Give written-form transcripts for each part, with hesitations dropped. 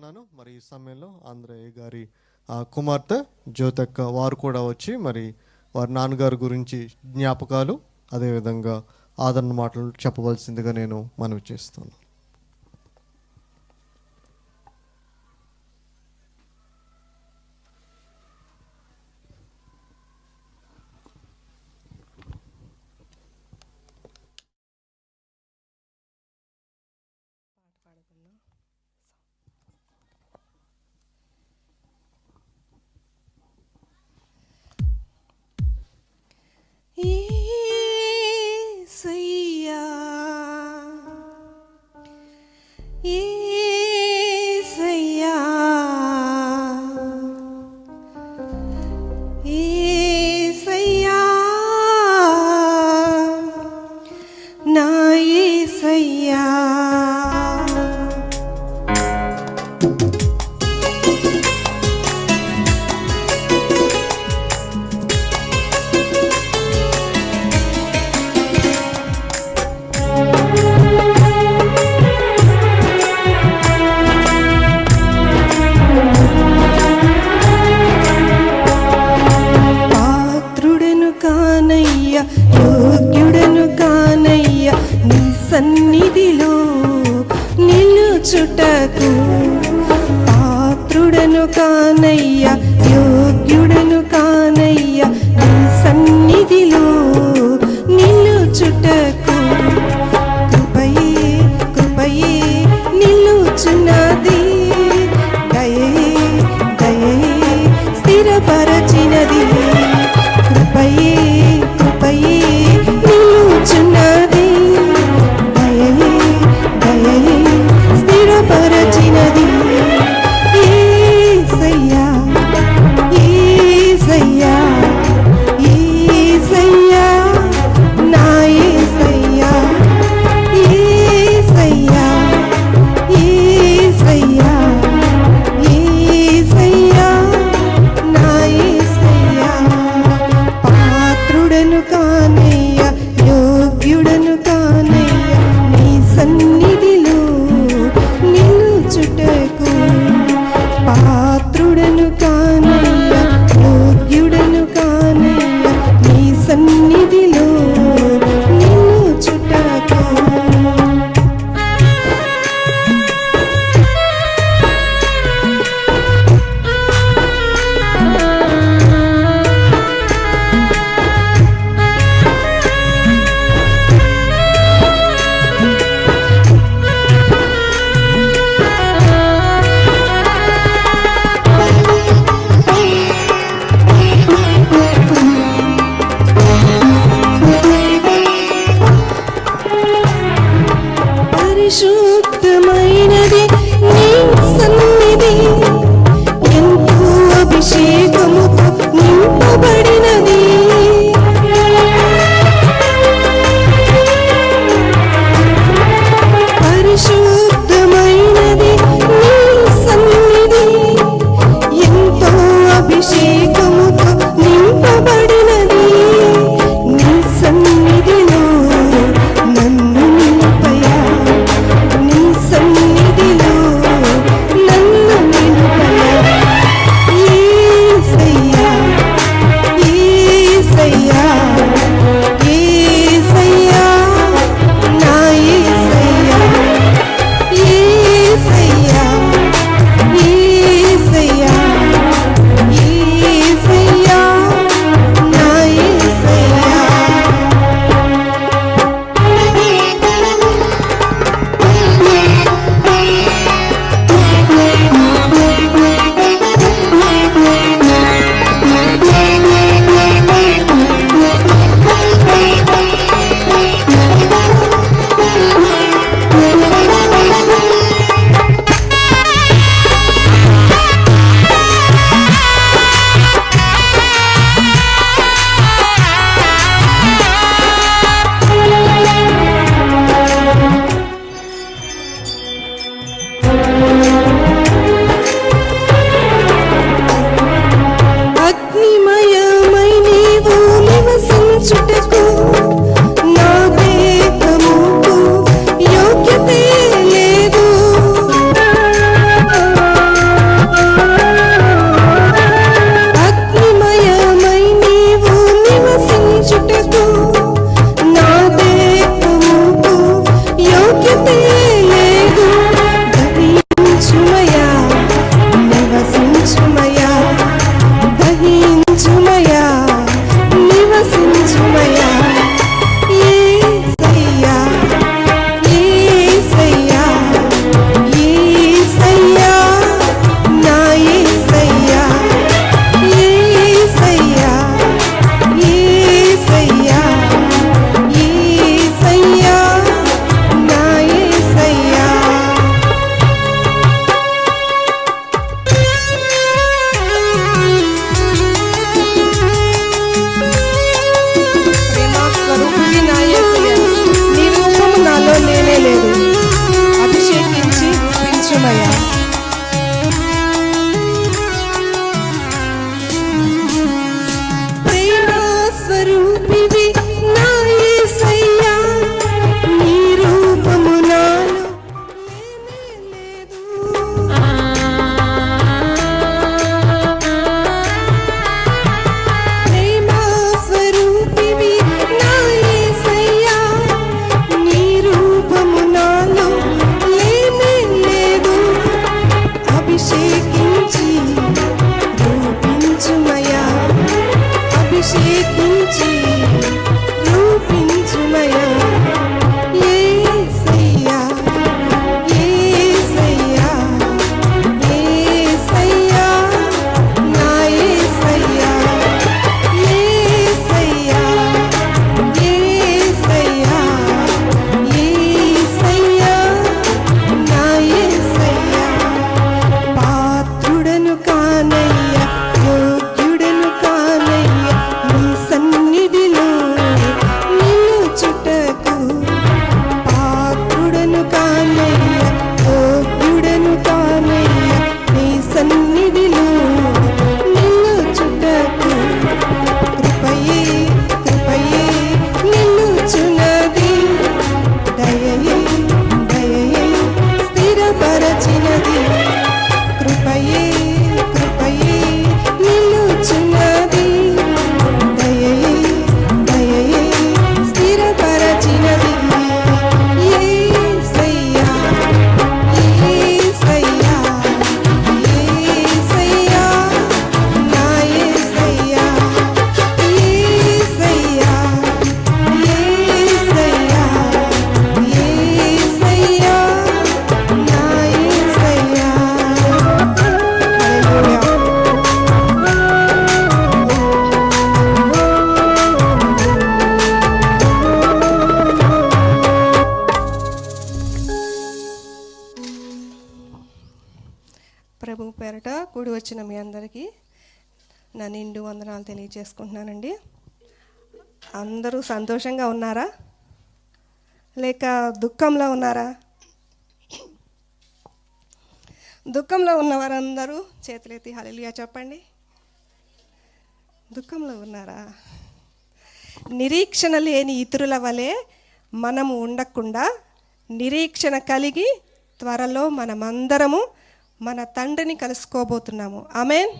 కోరుతున్నాను. మరి ఈ సమయంలో ఆంధ్రయ్య గారి కుమార్తె జ్యోతక్క వారు కూడా వచ్చి మరి వారి నాన్నగారి గురించి జ్ఞాపకాలు అదేవిధంగా ఆదరణ మాటలు చెప్పవలసిందిగా నేను మనవి చేస్తాను. సన్నిధిలో నిలుచుటకు పాత్రుడను కానయ్య, యోగ్యుడను కానయ్య, నీ సన్నిధిలో నిలుచుటకు కృపయే కృపయే నిలుచున్నది, దయయే దయయే స్థిరపరచినది, కృపయే కృపయే నిలుచున్నది, స్థిరపరచినది. యేసయ్యా యేసయ్యా ప్రభు పేరట కూడి వచ్చిన మీ అందరికీ నా నిండు వందనాలు తెలియజేసుకుంటున్నానండి. అందరూ సంతోషంగా ఉన్నారా లేక దుఃఖంలో ఉన్నారా? దుఃఖంలో ఉన్నవారందరూ చేతులెత్తి హల్లెలూయా చెప్పండి. దుఃఖంలో ఉన్నారా? నిరీక్షణ లేని ఇతరుల వలె మనము ఉండకుండా నిరీక్షణ కలిగి త్వరలో మనమందరము మన తండ్రిని కలుసుకోబోతున్నాము. ఆమేన్,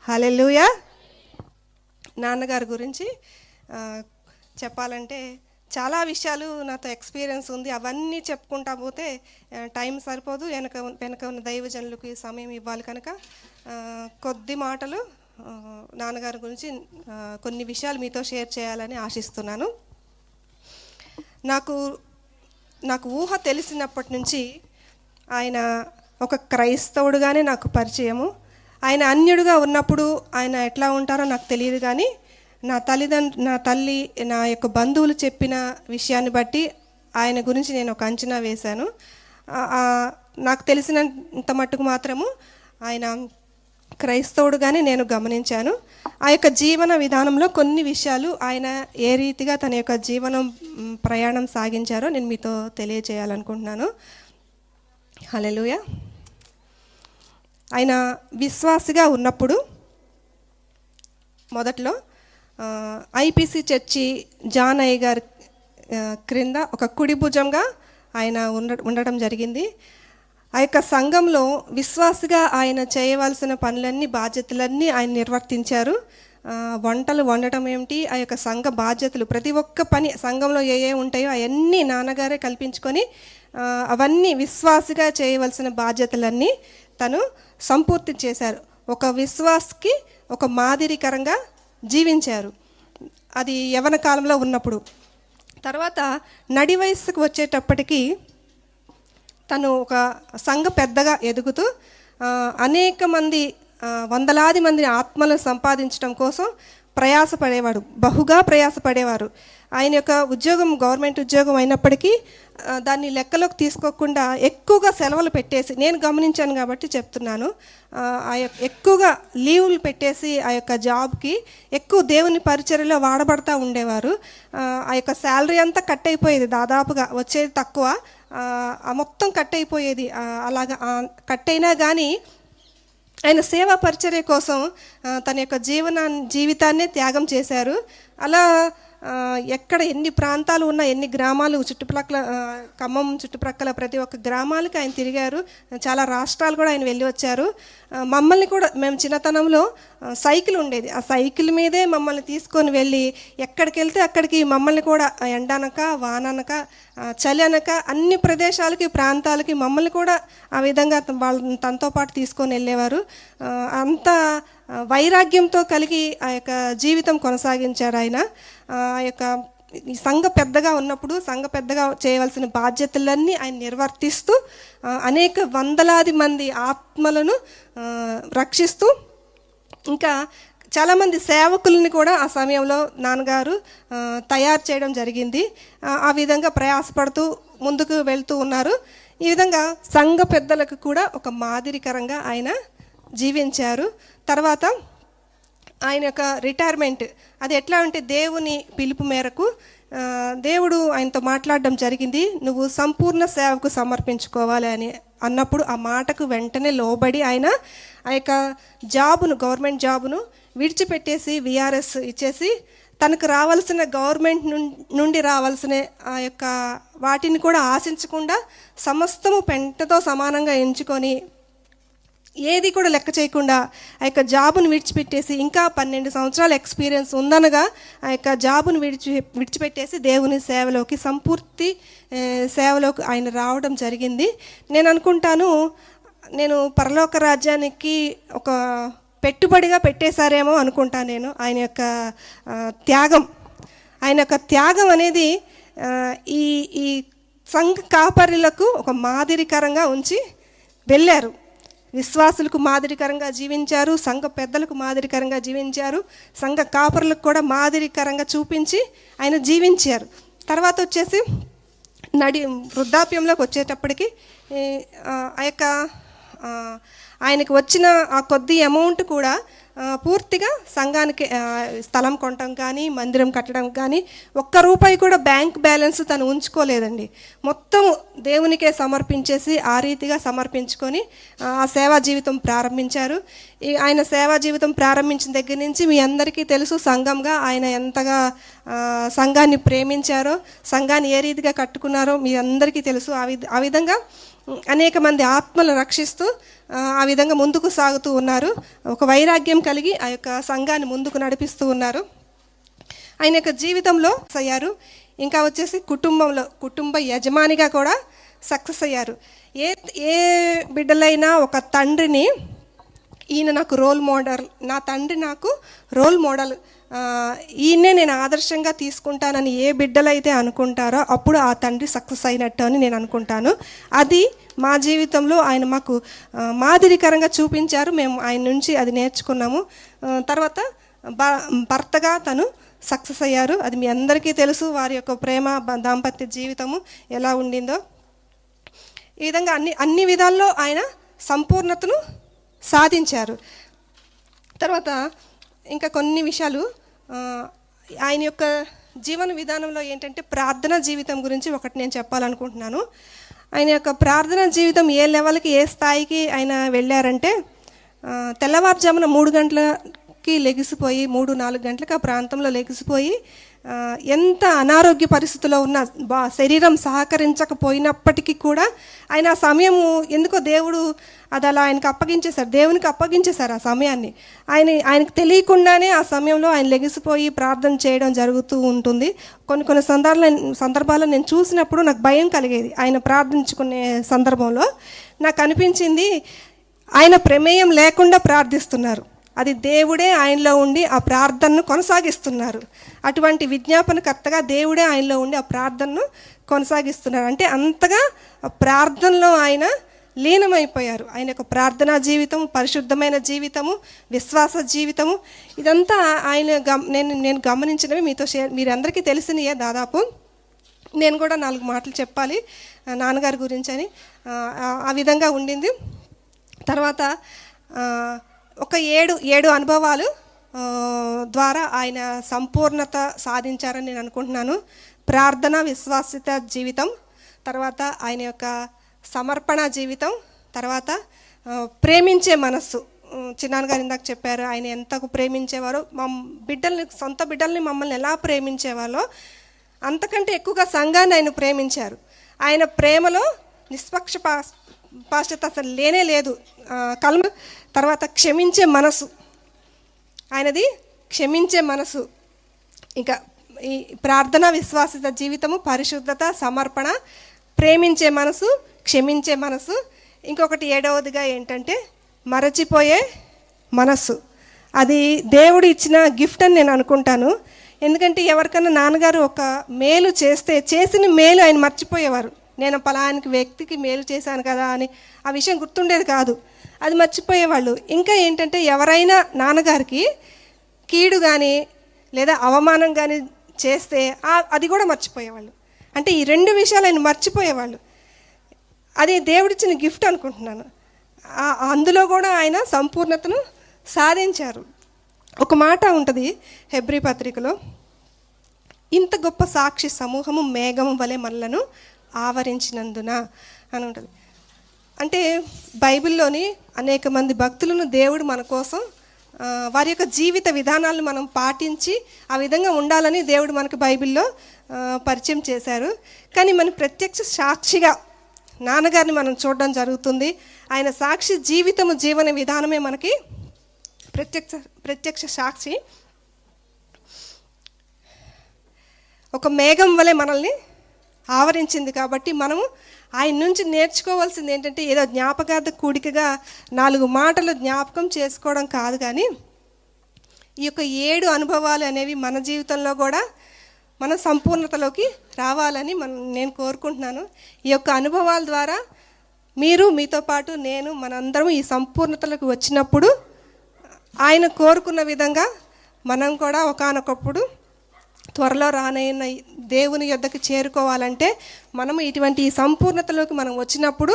హల్లెలూయా. నాన్నగారి గురించి చెప్పాలంటే చాలా విషయాలు నాతో ఎక్స్పీరియన్స్ ఉంది. అవన్నీ చెప్పుకుంటా పోతే టైం సరిపోదు. వెనక ఉన్న దైవజనులకు సమయం ఇవ్వాలి కనుక కొద్ది మాటలు నాన్నగారి గురించి కొన్ని విషయాలు మీతో షేర్ చేయాలని ఆశిస్తున్నాను. నాకు ఊహ తెలిసినప్పటి నుంచి ఆయన ఒక క్రైస్తవుడుగానే నాకు పరిచయము. ఆయన అన్యుడుగా ఉన్నప్పుడు ఆయన ఎట్లా ఉంటారో నాకు తెలియదు, కానీ నా తల్లి నా యొక్క బంధువులు చెప్పిన విషయాన్ని బట్టి ఆయన గురించి నేను ఒక అంచనా వేశాను. నాకు తెలిసినంత మట్టుకు మాత్రము ఆయన క్రైస్తవుడుగానే నేను గమనించాను. ఆ యొక్క జీవన విధానంలో కొన్ని విషయాలు ఆయన ఏ రీతిగా తన యొక్క ప్రయాణం సాగించారో నేను మీతో తెలియజేయాలనుకుంటున్నాను. హల్లెలూయా. ఆయన విశ్వాసిగా ఉన్నప్పుడు మొదట్లో ఐపీసీ చర్చి జాన్ అయ్య గారి క్రింద ఒక కుడి భుజంగా ఆయన ఉండడం జరిగింది. ఆ యొక్క సంఘంలో విశ్వాసిగా ఆయన చేయవలసిన పనులన్నీ బాధ్యతలన్నీ ఆయన నిర్వర్తించారు. వంటలు వండటం ఏమిటి, ఆ యొక్క సంఘ బాధ్యతలు ప్రతి ఒక్క పని సంఘంలో ఏ ఉంటాయో అవన్నీ నాన్నగారే కల్పించుకొని అవన్నీ విశ్వాసిగా చేయవలసిన బాధ్యతలన్నీ తను సంపూర్తి చేశారు. ఒక విశ్వాస్కి ఒక మాదిరికరంగా జీవించారు. అది యవ్వన కాలంలో ఉన్నప్పుడు. తర్వాత నడి వయస్సుకు వచ్చేటప్పటికి తను ఒక సంఘ పెద్దగా ఎదుగుతూ అనేక మంది వందలాది మంది ఆత్మలను సంపాదించడం కోసం ప్రయాసపడేవాడు, బహుగా ప్రయాసపడేవారు. ఆయన యొక్క ఉద్యోగం గవర్నమెంట్ ఉద్యోగం అయినప్పటికీ దాన్ని లెక్కలోకి తీసుకోకుండా ఎక్కువగా సెలవులు పెట్టేసి, నేను గమనించాను కాబట్టి చెప్తున్నాను, ఎక్కువగా లీవులు పెట్టేసి ఆ యొక్క జాబ్కి ఎక్కువ దేవుని పరిచర్యలో వాడబడతా ఉండేవారు. ఆ యొక్క శాలరీ అంతా కట్ అయిపోయేది, దాదాపుగా వచ్చేది తక్కువ, మొత్తం కట్ అయిపోయేది. అలాగా కట్ అయినా కానీ ఆయన సేవా పరిచర్య కోసం తన యొక్క జీవితాన్నే త్యాగం చేశారు. అలా ఎక్కడ ఎన్ని ప్రాంతాలు ఉన్నా, ఎన్ని గ్రామాలు చుట్టుప్రక్కల, ఖమ్మం చుట్టుప్రక్కల ప్రతి ఒక్క గ్రామాలకి ఆయన తిరిగారు. చాలా రాష్ట్రాలు కూడా ఆయన వెళ్ళి వచ్చారు. మమ్మల్ని కూడా, మేము చిన్నతనంలో సైకిల్ ఉండేది, ఆ సైకిల్ మీదే మమ్మల్ని తీసుకొని వెళ్ళి ఎక్కడికి వెళ్తే అక్కడికి మమ్మల్ని కూడా ఎండనక వాననక చలి అనక అన్ని ప్రదేశాలకి ప్రాంతాలకి మమ్మల్ని కూడా ఆ విధంగా తనతో పాటు తీసుకొని వెళ్ళేవారు. అంత వైరాగ్యంతో కలిగి ఆ యొక్క జీవితం కొనసాగించారు ఆయన. ఆ యొక్క సంఘ పెద్దగా ఉన్నప్పుడు సంఘ పెద్దగా చేయవలసిన బాధ్యతలన్నీ ఆయన నిర్వర్తిస్తూ అనేక వందలాది మంది ఆత్మలను రక్షిస్తూ, ఇంకా చాలామంది సేవకుల్ని కూడా ఆ సమయంలో నాన్నగారు తయారు చేయడం జరిగింది. ఆ విధంగా ప్రయాసపడుతూ ముందుకు వెళ్తూ ఉన్నారు. ఈ విధంగా సంఘ పెద్దలకు కూడా ఒక మాదిరికరంగా ఆయన జీవించారు. తర్వాత ఆయన యొక్క రిటైర్మెంట్ అది ఎట్లా అంటే, దేవుని పిలుపు మేరకు దేవుడు ఆయనతో మాట్లాడడం జరిగింది, నువ్వు సంపూర్ణ సేవకు సమర్పించుకోవాలి అని అన్నప్పుడు ఆ మాటకు వెంటనే లోబడి ఆయన ఆ యొక్క గవర్నమెంట్ జాబును విడిచిపెట్టేసి విఆర్ఎస్ ఇచ్చేసి తనకు రావాల్సిన గవర్నమెంట్ నుండి రావాల్సిన ఆ యొక్క వాటిని కూడా ఆశించకుండా సమస్తము పెంటతో సమానంగా ఎంచుకొని ఏది కూడా లెక్క చేయకుండా ఆ యొక్క జాబును విడిచిపెట్టేసి, ఇంకా 12 సంవత్సరాల ఎక్స్పీరియన్స్ ఉందనగా ఆ యొక్క జాబును విడిచిపెట్టేసి దేవుని సేవలోకి, సంపూర్తి సేవలోకి ఆయన రావడం జరిగింది. నేను అనుకుంటాను, నేను పరలోక రాజ్యానికి ఒక పెట్టుబడిగా పెట్టేశారేమో అనుకుంటాను నేను. ఆయన యొక్క త్యాగం అనేది ఈ సంఘ కాపరులకు ఒక మాదిరికరంగా ఉంచి వెళ్ళారు. విశ్వాసులకు మాదిరికరంగా జీవించారు, సంఘ పెద్దలకు మాదిరికరంగా జీవించారు, సంఘ కాపరులకు కూడా మాదిరికరంగా చూపించి ఆయన జీవించారు. తర్వాత వచ్చేసి వృద్ధాప్యంలోకి వచ్చేటప్పటికి ఆ యొక్క ఆయనకు వచ్చిన ఆ కొద్ది అమౌంట్ కూడా పూర్తిగా సంఘానికి స్థలం కొనటం కానీ మందిరం కట్టడం కానీ ఒక్క రూపాయి కూడా బ్యాంక్ బ్యాలెన్స్ తను ఉంచుకోలేదండి. మొత్తం దేవునికే సమర్పించేసి ఆ రీతిగా సమర్పించుకొని ఆ సేవా జీవితం ప్రారంభించారు. ఆయన సేవా జీవితం ప్రారంభించిన దగ్గర నుంచి మీ అందరికీ తెలుసు, సంఘంగా ఆయన ఎంతగా సంఘాన్ని ప్రేమించారో, సంఘాన్ని ఏ రీతిగా కట్టుకున్నారో మీ అందరికీ తెలుసు. ఆ విధంగా అనేక మంది ఆత్మలు రక్షిస్తూ ఆ విధంగా ముందుకు సాగుతూ ఉన్నారు. ఒక వైరాగ్యం కలిగి ఆ యొక్క సంఘాన్ని ముందుకు నడిపిస్తూ ఉన్నారు. ఆయన యొక్క జీవితంలో అయ్యారు. ఇంకా వచ్చేసి కుటుంబ యజమానిగా కూడా సక్సెస్ అయ్యారు. ఏ బిడ్డలైనా ఒక తండ్రిని, ఈయన నాకు రోల్ మోడల్, నా తండ్రి నాకు రోల్ మోడల్, ఈయన్నే నేను ఆదర్శంగా తీసుకుంటానని ఏ బిడ్డలైతే అనుకుంటారో అప్పుడు ఆ తండ్రి సక్సెస్ అయినట్టు అని నేను అనుకుంటాను. అది మా జీవితంలో ఆయన మాకు మాదిరికరంగా చూపించారు. మేము ఆయన నుంచి అది నేర్చుకున్నాము. తర్వాత భర్తగా తను సక్సెస్ అయ్యారు. అది మీ అందరికీ తెలుసు, వారి యొక్క ప్రేమ దాంపత్య జీవితము ఎలా ఉండిందో. ఈ విధంగా అన్ని విధాల్లో ఆయన సంపూర్ణతను సాధించారు. తర్వాత ఇంకా కొన్ని విషయాలు ఆయన యొక్క జీవన విధానంలో ఏంటంటే ప్రార్థనా జీవితం గురించి ఒకటి నేను చెప్పాలనుకుంటున్నాను. ఆయన యొక్క ప్రార్థనా జీవితం ఏ లెవెల్కి, ఏ స్థాయికి ఆయన వెళ్ళారంటే, తెల్లవారుజామున 3 గంటలకి లెగిసిపోయి 3-4 గంటలకు ఆ ప్రాంతంలో లెగిసిపోయి ఎంత అనారోగ్య పరిస్థితిలో ఉన్న శరీరం సహకరించకపోయినప్పటికీ కూడా ఆయన ఆ సమయము ఎందుకో దేవుడు అది అలా ఆయనకు అప్పగించేశారు, దేవునికి అప్పగించేశారు ఆ సమయాన్ని. ఆయనకు తెలియకుండానే ఆ సమయంలో ఆయన లెగిసిపోయి ప్రార్థన చేయడం జరుగుతూ ఉంటుంది. కొన్ని సందర్భాల్లో నేను చూసినప్పుడు నాకు భయం కలిగేది. ఆయన ప్రార్థించుకునే సందర్భంలో నాకు అనిపించింది ఆయన ప్రమేయం లేకుండా ప్రార్థిస్తున్నారు, అది దేవుడే ఆయనలో ఉండి ఆ ప్రార్థనను కొనసాగిస్తున్నారు. అటువంటి విజ్ఞాపనకర్తగా దేవుడే ఆయనలో ఉండి ఆ ప్రార్థనను కొనసాగిస్తున్నారు. అంటే అంతగా ప్రార్థనలో ఆయన లీనమైపోయారు. ఆయన యొక్క ప్రార్థనా జీవితం, పరిశుద్ధమైన జీవితము, విశ్వాస జీవితము, ఇదంతా ఆయన నేను గమనించినవి మీతో మీరందరికీ తెలిసినయే. దాదాపు నేను కూడా 4 మాటలు చెప్పాలి నాన్నగారి గురించి అని ఆ విధంగా ఉండింది. తర్వాత ఒక 7 అనుభవాలు ద్వారా ఆయన సంపూర్ణత సాధించారని నేను అనుకుంటున్నాను. ప్రార్థన, విశ్వాసిత జీవితం, తర్వాత ఆయన యొక్క సమర్పణ జీవితం, తర్వాత ప్రేమించే మనస్సు. చిన్నాన్నగారు ఇందాక చెప్పారు ఆయన ఎంతకు ప్రేమించేవారో, సొంత బిడ్డల్ని మమ్మల్ని ఎలా ప్రేమించేవారో అంతకంటే ఎక్కువగా సంఘాన్ని ఆయన ప్రేమించారు. ఆయన ప్రేమలో నిష్పక్షపాతత అసలు లేనే లేదు. తర్వాత క్షమించే మనసు, ఆయనది క్షమించే మనసు. ఇంకా ఈ ప్రార్థన, విశ్వాసిత జీవితము, పరిశుద్ధత, సమర్పణ, ప్రేమించే మనసు, క్షమించే మనసు. ఇంకొకటి 7వదిగా ఏంటంటే మరచిపోయే మనస్సు. అది దేవుడు ఇచ్చిన గిఫ్ట్ అని నేను అనుకుంటాను. ఎందుకంటే ఎవరికైనా నాన్నగారు ఒక మేలు చేసిన మేలు ఆయన మర్చిపోయేవారు. నేను పలానికి వ్యక్తికి మేలు చేశాను కదా అని ఆ విషయం గుర్తుండేది కాదు, అది మర్చిపోయేవాళ్ళు. ఇంకా ఏంటంటే ఎవరైనా నాన్నగారికి కీడు కానీ లేదా అవమానం కానీ చేస్తే అది కూడా మర్చిపోయేవాళ్ళు. అంటే ఈ 2 విషయాలు ఆయన మర్చిపోయేవాళ్ళు. అది దేవుడిచ్చిన గిఫ్ట్ అనుకుంటున్నాను. అందులో కూడా ఆయన సంపూర్ణతను సాధించారు. ఒక మాట ఉంటుంది హెబ్రీ పత్రికలో, ఇంత గొప్ప సాక్షి సమూహము మేఘము వలె మనలను ఆవరించినందున అని ఉంటుంది. అంటే బైబిల్లోని అనేక మంది భక్తులను దేవుడు మన కోసం వారి యొక్క జీవిత విధానాలను మనం పాటించి ఆ విధంగా ఉండాలని దేవుడు మనకు బైబిల్లో పరిచయం చేశారు. కానీ మన ప్రత్యక్ష సాక్షిగా నాన్నగారిని మనం చూడడం జరుగుతుంది. ఆయన సాక్షి జీవన విధానమే మనకి ప్రత్యక్ష సాక్షి. ఒక మేఘం వలె మనల్ని ఆవరించింది కాబట్టి మనము ఆయన నుంచి నేర్చుకోవాల్సింది ఏంటంటే ఏదో జ్ఞాపకార్థ కూడికగా 4 మాటలు జ్ఞాపకం చేసుకోవడం కాదు, కానీ ఈ యొక్క 7 అనుభవాలు అనేవి మన జీవితంలో కూడా మన సంపూర్ణతలోకి రావాలని నేను కోరుకుంటున్నాను. ఈ యొక్క అనుభవాల ద్వారా మీతో పాటు నేను మనందరం ఈ సంపూర్ణతలోకి వచ్చినప్పుడు ఆయన కోరుకున్న విధంగా మనం కూడా ఒకానొకప్పుడు త్వరలో రానైన దేవుని యొద్దకు చేరుకోవాలంటే మనము ఇటువంటి ఈ సంపూర్ణతలోకి మనం వచ్చినప్పుడు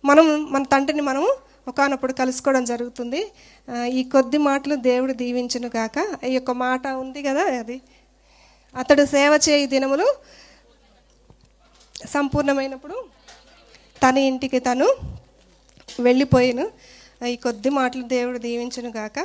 మనం మన తండ్రిని మనం ఒకానప్పుడు కలుసుకోవడం జరుగుతుంది. ఈ కొద్ది మాటలు దేవుడు దీవించును గాక. ఈ యొక్క మాట ఉంది కదా, అది అతడు సేవ చేయి దినములు సంపూర్ణమైనప్పుడు తన ఇంటికి తను వెళ్ళిపోయాను. ఈ కొద్ది మాటలు దేవుడు దీవించును గాక.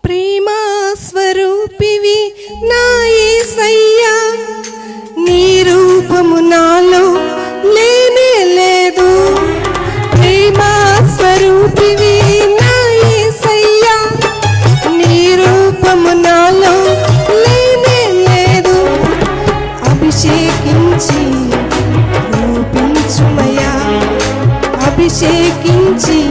ప్రేమ స్వరూపివి నా యేసయ్యా, నీ రూపము నాలో లేనే లేదు. ప్రేమ స్వరూపివి నా యేసయ్యా, నీ రూపము నాలో లేనే లేదు. అభిషేకించి రూపించుమయ్యా, అభిషేకించి